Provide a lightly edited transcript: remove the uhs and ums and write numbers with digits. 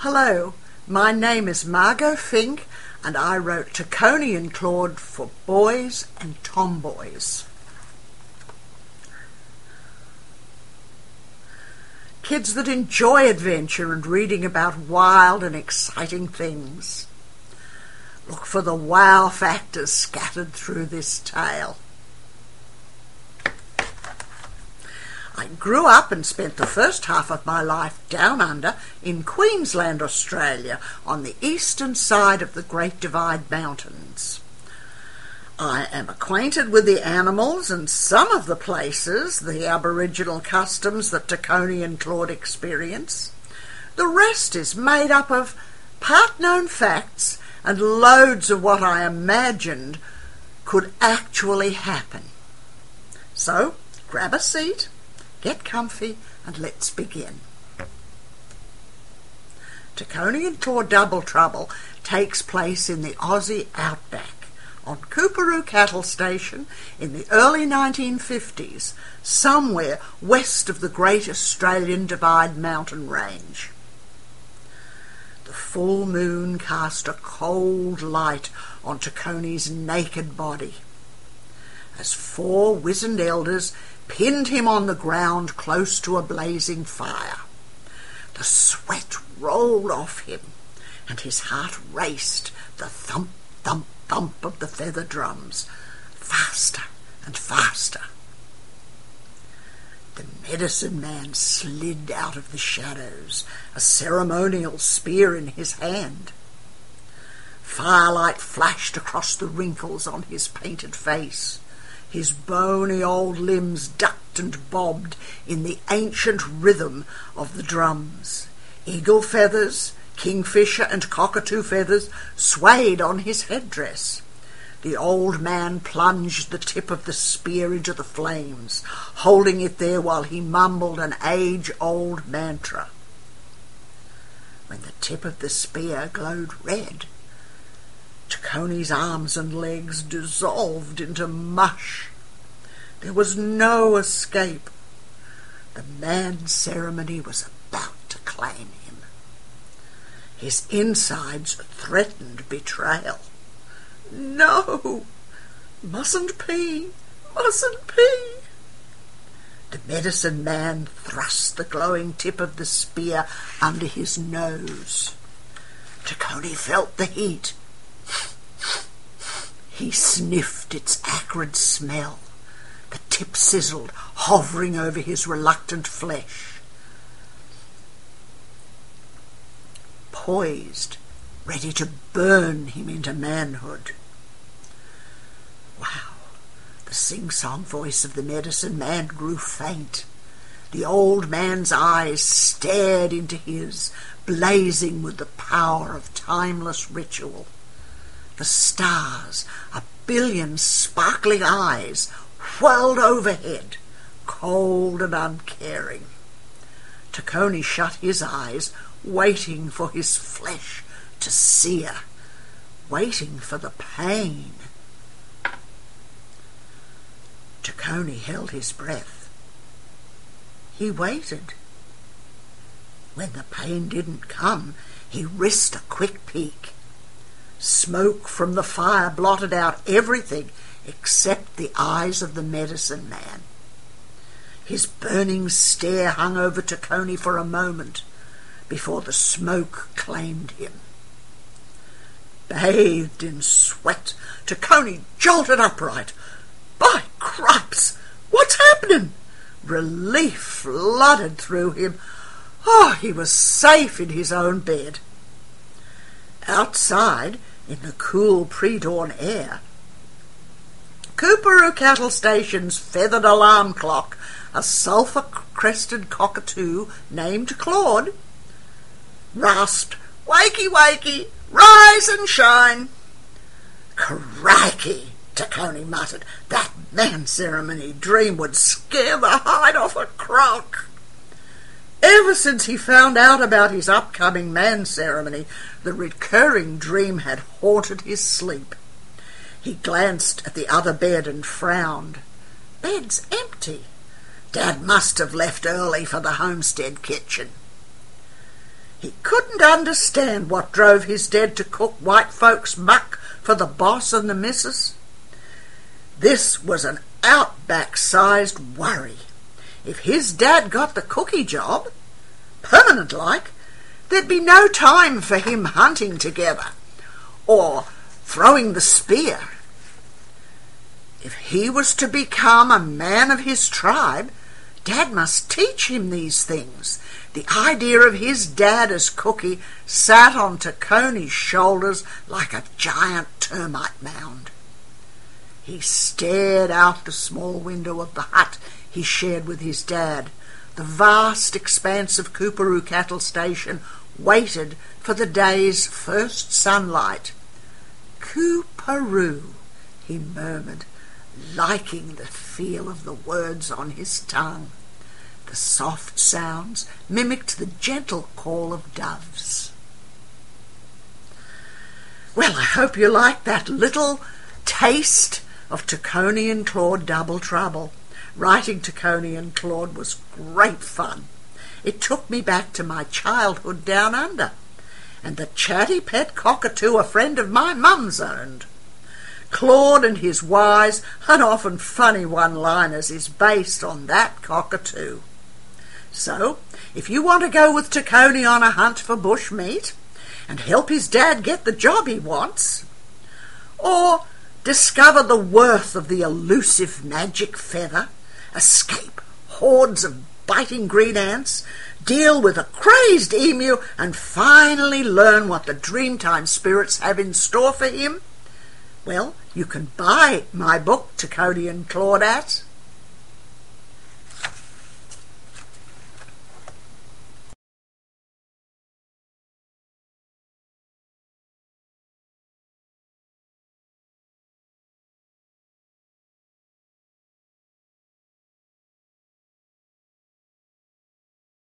Hello, my name is Margot Finke and I wrote Taconi and Claude for boys and tomboys. Kids that enjoy adventure and reading about wild and exciting things. Look for the wow factors scattered through this tale. I grew up and spent the first half of my life down under in Queensland, Australia, on the eastern side of the Great Divide Mountains. I am acquainted with the animals and some of the places, the aboriginal customs that Taconi and Claude experience. The rest is made up of part-known facts and loads of what I imagined could actually happen. So, grab a seat, get comfy, and let's begin. Taconi and Claude Double Trouble takes place in the Aussie outback on Coorparoo Cattle Station in the early 1950s, somewhere west of the Great Australian Divide mountain range. The full moon cast a cold light on Taconi's naked body, as four wizened elders pinned him on the ground close to a blazing fire. The sweat rolled off him, and his heart raced, the thump, thump, thump of the feather drums, faster and faster. The medicine man slid out of the shadows, a ceremonial spear in his hand. Firelight flashed across the wrinkles on his painted face. His bony old limbs ducked and bobbed in the ancient rhythm of the drums. Eagle feathers, kingfisher and cockatoo feathers swayed on his headdress. The old man plunged the tip of the spear into the flames, holding it there while he mumbled an age-old mantra. When the tip of the spear glowed red, Taconi's arms and legs dissolved into mush. There was no escape. The mad ceremony was about to claim him. His insides threatened betrayal. No! Mustn't pee! Mustn't pee! The medicine man thrust the glowing tip of the spear under his nose. Taconi felt the heat. He sniffed its acrid smell. The tip sizzled, hovering over his reluctant flesh. Poised, ready to burn him into manhood. Wow! The sing-song voice of the medicine man grew faint. The old man's eyes stared into his, blazing with the power of timeless ritual. The stars, a billion sparkling eyes, whirled overhead, cold and uncaring. Taconi shut his eyes, waiting for his flesh to sear, waiting for the pain. Taconi held his breath. He waited. When the pain didn't come, he risked a quick peek. Smoke from the fire blotted out everything except the eyes of the medicine man. His burning stare hung over Taconi for a moment before the smoke claimed him. Bathed in sweat, Taconi jolted upright. By cripes! What's happening? Relief flooded through him. Oh, he was safe in his own bed. Outside, in the cool pre-dawn air, Coorparoo Cattle Station's feathered alarm clock, a sulphur-crested cockatoo named Claude, rasped, "Wakey, wakey, rise and shine." "Crikey," Taconi muttered, "that man ceremony dream would scare the hide off a croc." Ever since he found out about his upcoming man ceremony, the recurring dream had haunted his sleep. He glanced at the other bed and frowned. Bed's empty. Dad must have left early for the homestead kitchen. He couldn't understand what drove his dad to cook white folks' muck for the boss and the missus. This was an outback-sized worry. If his dad got the cookie job, permanent like, there'd be no time for him hunting together or throwing the spear. If he was to become a man of his tribe, Dad must teach him these things. The idea of his dad as cookie sat on Taconi's shoulders like a giant termite mound. He stared out the small window of the hut he shared with his dad. The vast expanse of Coorparoo Cattle Station waited for the day's first sunlight. Coorparoo, he murmured, liking the feel of the words on his tongue. The soft sounds mimicked the gentle call of doves. Well, I hope you liked that little taste of Taconi and Claude Double Trouble. Writing Taconi and Claude was great fun. It took me back to my childhood down under, and the chatty pet cockatoo a friend of my mum's owned. Claude and his wise and often funny one-liners is based on that cockatoo. So, if you want to go with Taconi on a hunt for bush meat and help his dad get the job he wants, or discover the worth of the elusive magic feather, escape hordes of biting green ants, deal with a crazed emu, and finally learn what the Dreamtime Spirits have in store for him, well, you can buy my book, Taconi and Claude, at